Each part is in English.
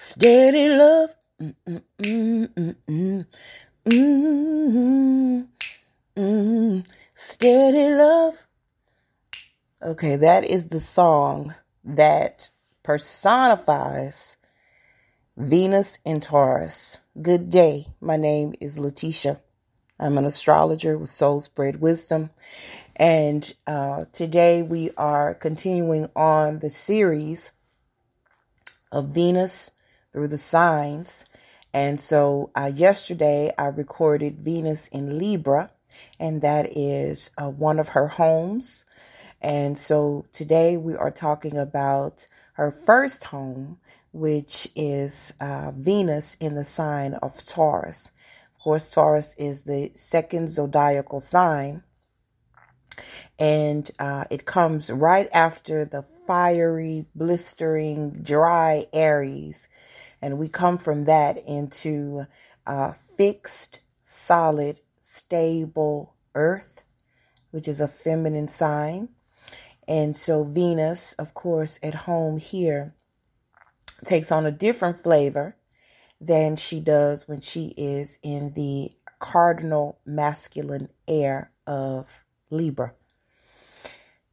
Steady love. Mm-mm-mm-mm-mm. Mm-mm-mm. Steady love. Okay, that is the song that personifies Venus in Taurus. Good day. My name is Lateesha. I'm an astrologer with Soul Spread Wisdom. And today we are continuing on the series of Venus through the signs. And so yesterday I recorded Venus in Libra, and that is one of her homes. And so today we are talking about her first home, which is Venus in the sign of Taurus. Of course, Taurus is the second zodiacal sign, and it comes right after the fiery, blistering, dry Aries. And we come from that into fixed, solid, stable earth, which is a feminine sign. And so Venus, of course, at home here takes on a different flavor than she does when she is in the cardinal masculine air of Libra.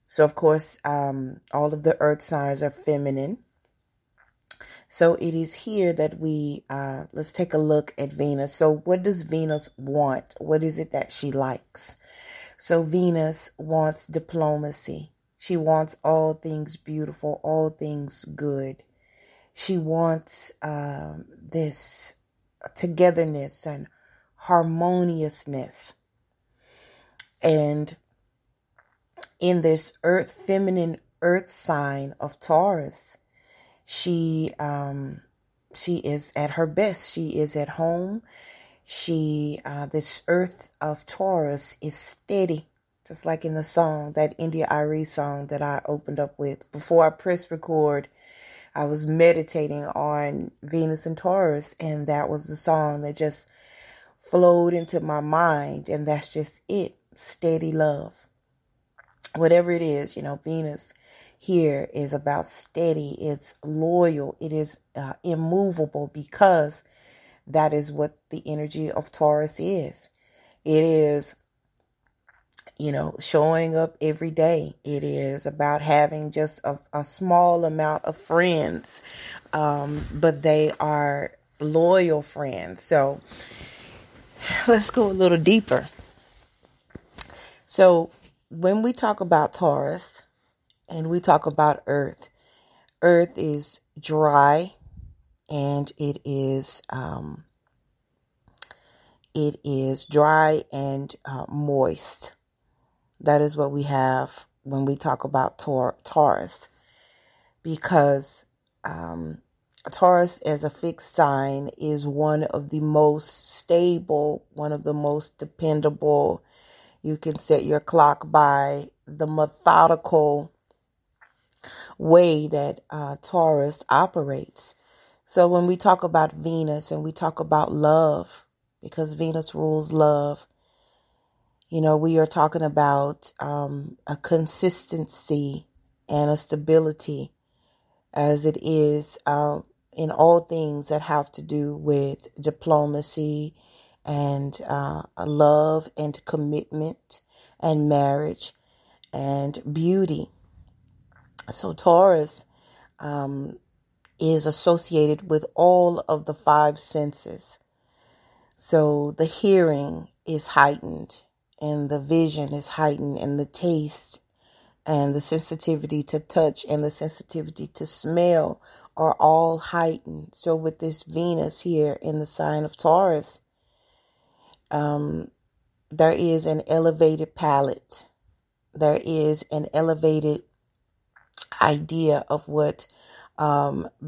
So, of course, all of the earth signs are feminine. So it is here that we, let's take a look at Venus. So what does Venus want? What is it that she likes? So Venus wants diplomacy. She wants all things beautiful, all things good. She wants this togetherness and harmoniousness. And in this feminine earth sign of Taurus, she is at her best. She is at home. This earth of Taurus is steady, just like in the song, that India Arie song that I opened up with. Before I pressed record, I was meditating on Venus and Taurus, and that was the song that just flowed into my mind, and that's just it. Steady love. Whatever it is, Venus here is about steady. It's loyal. It is immovable, because that is what the energy of Taurus is. It is, showing up every day. It is about having just a small amount of friends, but they are loyal friends. So let's go a little deeper. So when we talk about Taurus and we talk about Earth is dry, and it is dry and moist. That is what we have when we talk about Taurus, because Taurus as a fixed sign is one of the most stable, one of the most dependable. You can set your clock by the methodical way that Taurus operates. So when we talk about Venus and we talk about love, because Venus rules love, we are talking about a consistency and a stability, as it is in all things that have to do with diplomacy and love and commitment and marriage and beauty. So Taurus is associated with all of the five senses. So the hearing is heightened, and the vision is heightened, and the taste and the sensitivity to touch and the sensitivity to smell are all heightened. So with this Venus here in the sign of Taurus, there is an elevated palate. There is an elevated idea of what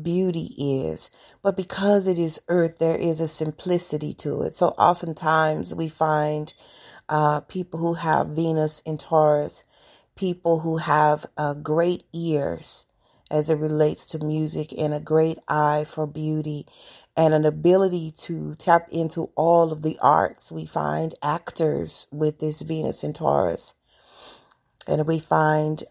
beauty is. But because it is earth, there is a simplicity to it. So oftentimes we find people who have Venus in Taurus, people who have great ears as it relates to music, and a great eye for beauty, and an ability to tap into all of the arts. We find actors with this Venus in Taurus, and we find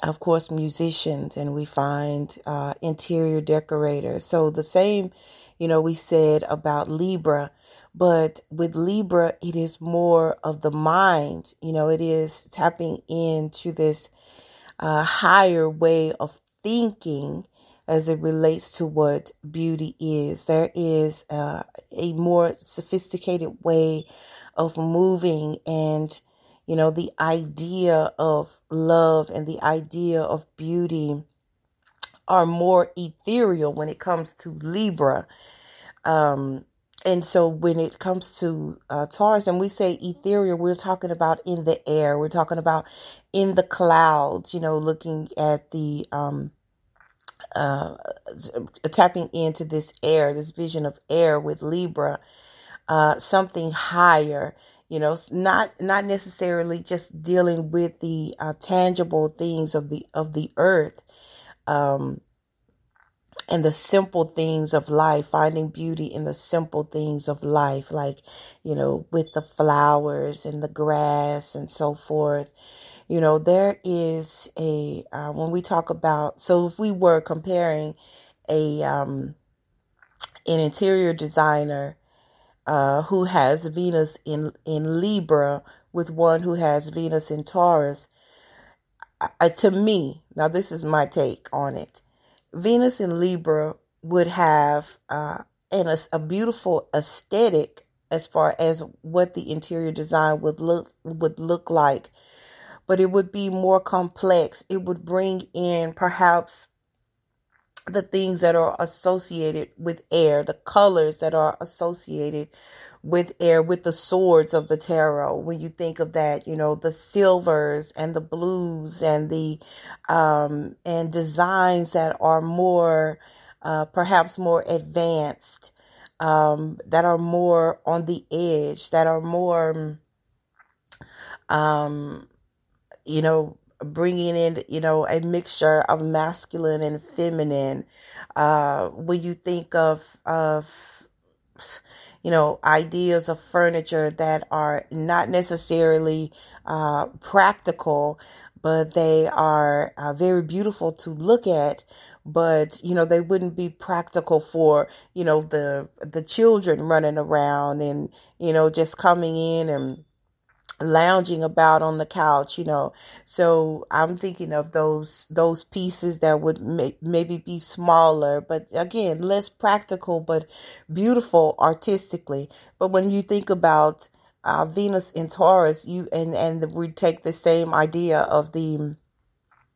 of course, musicians, and we find interior decorators. So the same, we said about Libra, but with Libra, it is more of the mind. It is tapping into this higher way of thinking as it relates to what beauty is. There is a more sophisticated way of moving, and the idea of love and the idea of beauty are more ethereal when it comes to Libra. And so when it comes to Taurus, and we say ethereal, we're talking about in the air. We're talking about in the clouds, looking at the tapping into this air, this vision of air with Libra, something higher. Not necessarily just dealing with the tangible things of the earth, and the simple things of life, finding beauty in the simple things of life, like, with the flowers and the grass and so forth. There is when we talk about, so if we were comparing an interior designer who has Venus in Libra with one who has Venus in Taurus, to me, now this is my take on it, Venus in Libra would have a beautiful aesthetic as far as what the interior design would look like, but it would be more complex. It would bring in perhaps the things that are associated with air, the colors that are associated with air, with the swords of the tarot. When you think of that, the silvers and the blues and the and designs that are more perhaps more advanced, that are more on the edge, that are more bringing in, a mixture of masculine and feminine. When you think of ideas of furniture that are not necessarily practical, but they are very beautiful to look at. But, they wouldn't be practical for, the children running around and, just coming in and lounging about on the couch, So I'm thinking of those pieces that would maybe be smaller, but again, less practical, but beautiful artistically. But when you think about Venus in Taurus, and we take the same idea of the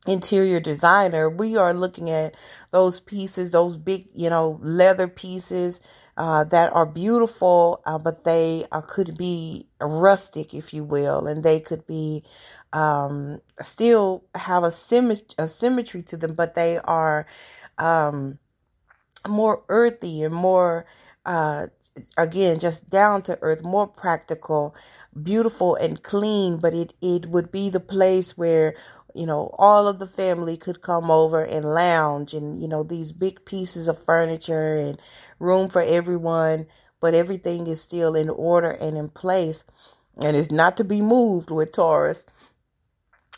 interior designer, we are looking at those pieces, those big, leather pieces, that are beautiful, but they could be rustic, if you will, and they could be still have a symmetry to them, but they are more earthy and more, again, just down to earth, more practical, beautiful and clean. But it would be the place where all of the family could come over and lounge, and, these big pieces of furniture and room for everyone, but everything is still in order and in place, and it's not to be moved with Taurus.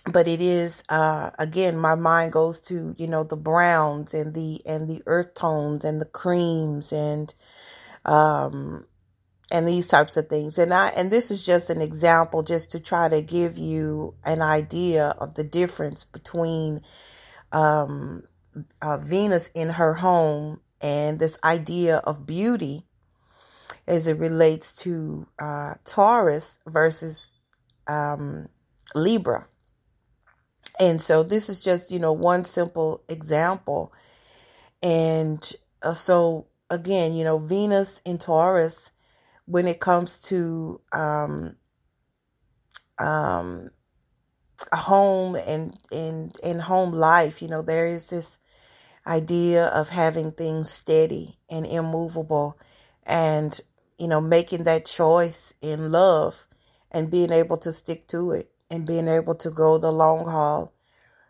But it is, again, my mind goes to, the browns and the earth tones and the creams and these types of things. And this is just an example, just to try to give you an idea of the difference between Venus in her home and this idea of beauty as it relates to Taurus versus Libra. And so this is just, one simple example. And so again, Venus in Taurus, when it comes to a home and home life, there is this idea of having things steady and immovable, and making that choice in love and being able to stick to it and being able to go the long haul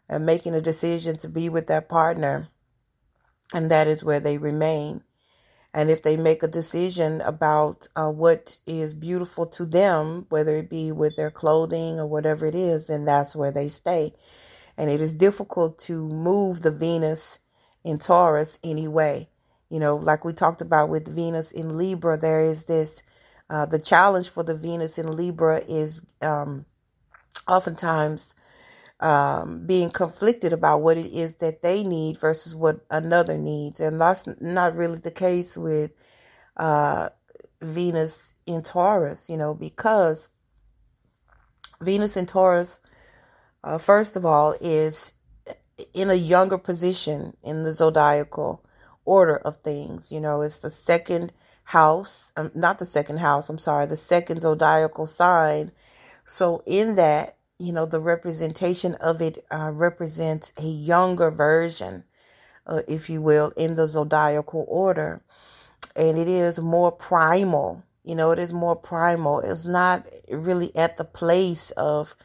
and making a decision to be with that partner, and that is where they remain. And if they make a decision about what is beautiful to them, whether it be with their clothing or whatever it is, then that's where they stay. And it is difficult to move the Venus in Taurus anyway. Like we talked about with Venus in Libra, there is this, the challenge for the Venus in Libra is oftentimes being conflicted about what it is that they need versus what another needs. And that's not really the case with Venus in Taurus, because Venus in Taurus, first of all, is in a younger position in the zodiacal order of things. It's the second house, not the second house, I'm sorry, the second zodiacal sign. So in that, the representation of it represents a younger version, if you will, in the zodiacal order. And it is more primal. It is more primal. It's not really at the place of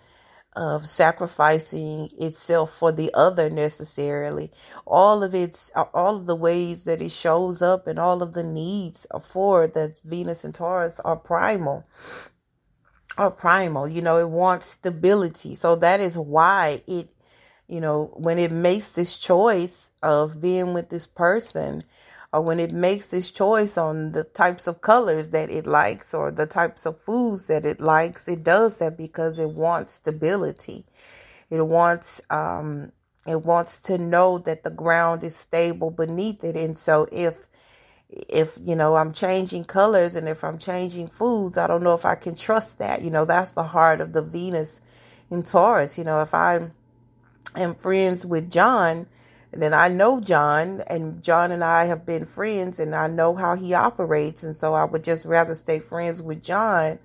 sacrificing itself for the other necessarily. All of the ways that it shows up and all of the needs for the Venus and Taurus are primal. It wants stability. So that is why it, when it makes this choice of being with this person, or when it makes this choice on the types of colors that it likes or the types of foods that it likes, it does that because it wants stability. It wants to know that the ground is stable beneath it. And so if I'm changing colors and if I'm changing foods, I don't know if I can trust that. That's the heart of the Venus in Taurus. If I am friends with John, then I know John, and John and I have been friends, and I know how he operates. And so I would just rather stay friends with John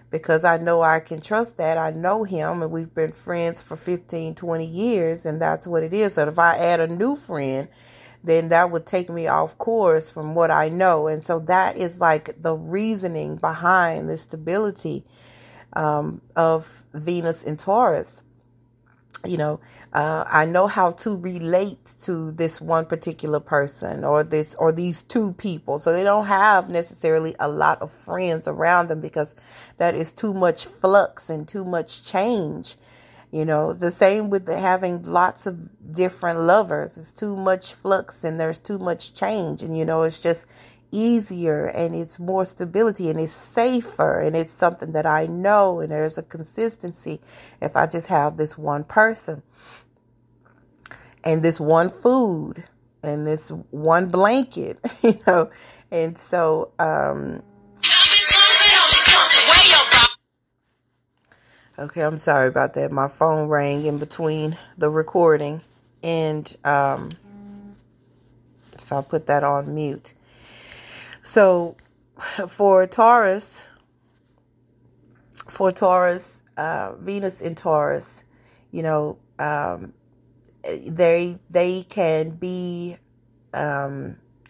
because I know I can trust that. I know him, and we've been friends for 15, 20 years, and that's what it is. So if I add a new friend, then that would take me off course from what I know. And so that is like the reasoning behind the stability of Venus in Taurus. I know how to relate to this one particular person or these two people. So they don't have necessarily a lot of friends around them because that is too much flux and too much change. It's the same with having lots of different lovers. It's too much flux and there's too much change. And, it's just easier and it's more stability and it's safer and it's something that I know and there's a consistency if I just have this one person and this one food and this one blanket, and so okay, I'm sorry about that. My phone rang in between the recording and so I'll put that on mute. So for Taurus, Venus in Taurus, they can be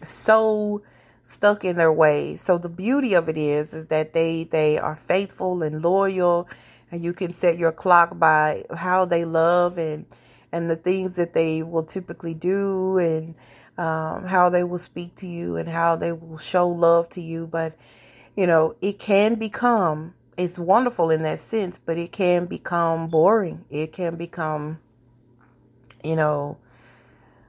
so stuck in their ways. So the beauty of it is that they are faithful and loyal, and you can set your clock by how they love and the things that they will typically do and how they will speak to you and how they will show love to you. But, it can become, it's wonderful in that sense, but it can become boring. It can become,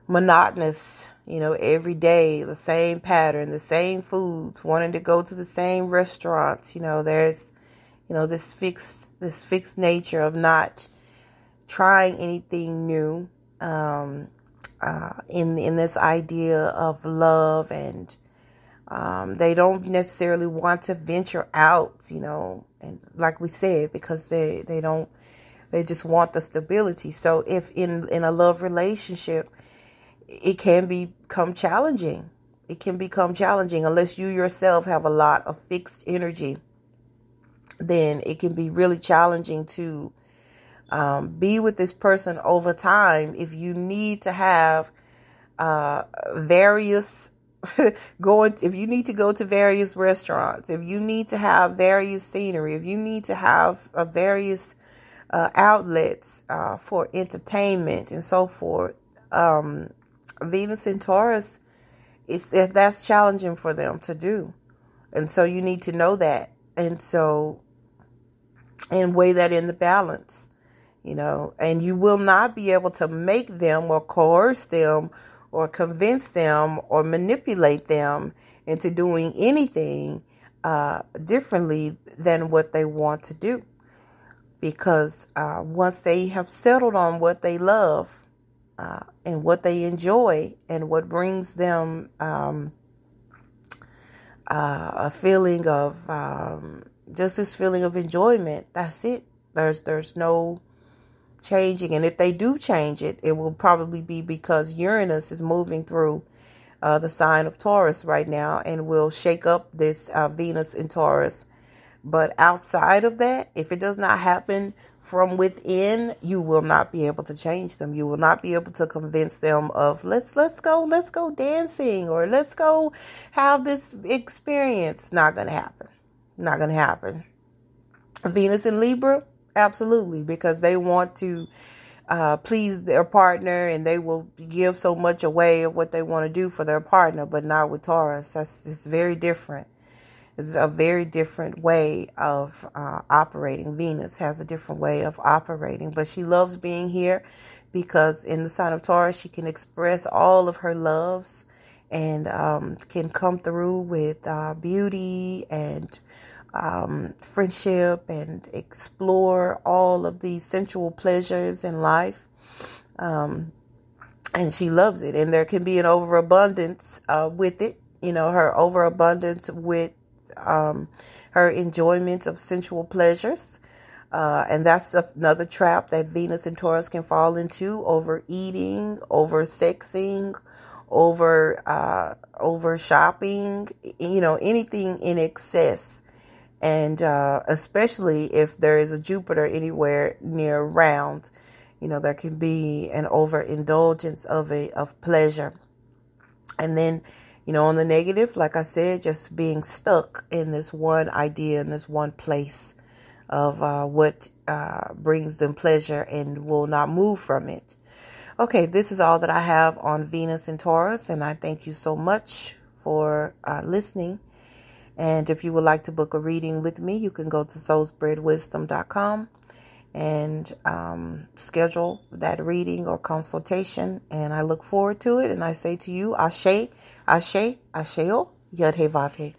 monotonous, every day, the same pattern, the same foods, wanting to go to the same restaurants. There's, this fixed nature of not trying anything new. In this idea of love, and they don't necessarily want to venture out, and like we said, because they just want the stability. So if in a love relationship, it can become challenging. It can become challenging unless you yourself have a lot of fixed energy. Then it can be really challenging to be with this person over time if you need to have various if you need to go to various restaurants, if you need to have various scenery, if you need to have various outlets for entertainment and so forth. Venus in Taurus, that's challenging for them to do. And so you need to know that. And so, and weigh that in the balance. and you will not be able to make them or coerce them or convince them or manipulate them into doing anything differently than what they want to do. Because once they have settled on what they love and what they enjoy and what brings them a feeling of just this feeling of enjoyment, that's it. There's no changing. And if they do change it, it will probably be because Uranus is moving through the sign of Taurus right now and will shake up this Venus in Taurus. But outside of that, if it does not happen from within, you will not be able to change them. You will not be able to convince them of let's go dancing, or let's go have this experience. Not going to happen. Not going to happen. Venus in Libra, absolutely, because they want to please their partner, and they will give so much away of what they want to do for their partner, but not with Taurus. It's very different. It's a very different way of operating. Venus has a different way of operating, but she loves being here because in the sign of Taurus, she can express all of her loves and can come through with beauty and friendship and explore all of these sensual pleasures in life. And she loves it. And there can be an overabundance with it. Her overabundance with her enjoyment of sensual pleasures. And that's another trap that Venus and Taurus can fall into: overeating, over sexing, over shopping, anything in excess. And especially if there is a Jupiter anywhere near around, there can be an overindulgence of pleasure. And then, on the negative, like I said, just being stuck in this one idea, in this one place of what brings them pleasure and will not move from it. Okay, this is all that I have on Venus and Taurus, and I thank you so much for listening. And if you would like to book a reading with me, you can go to soulspreadwisdom.com and schedule that reading or consultation. And I look forward to it. And I say to you, Ase Ase Ase O, Yud He Vav He.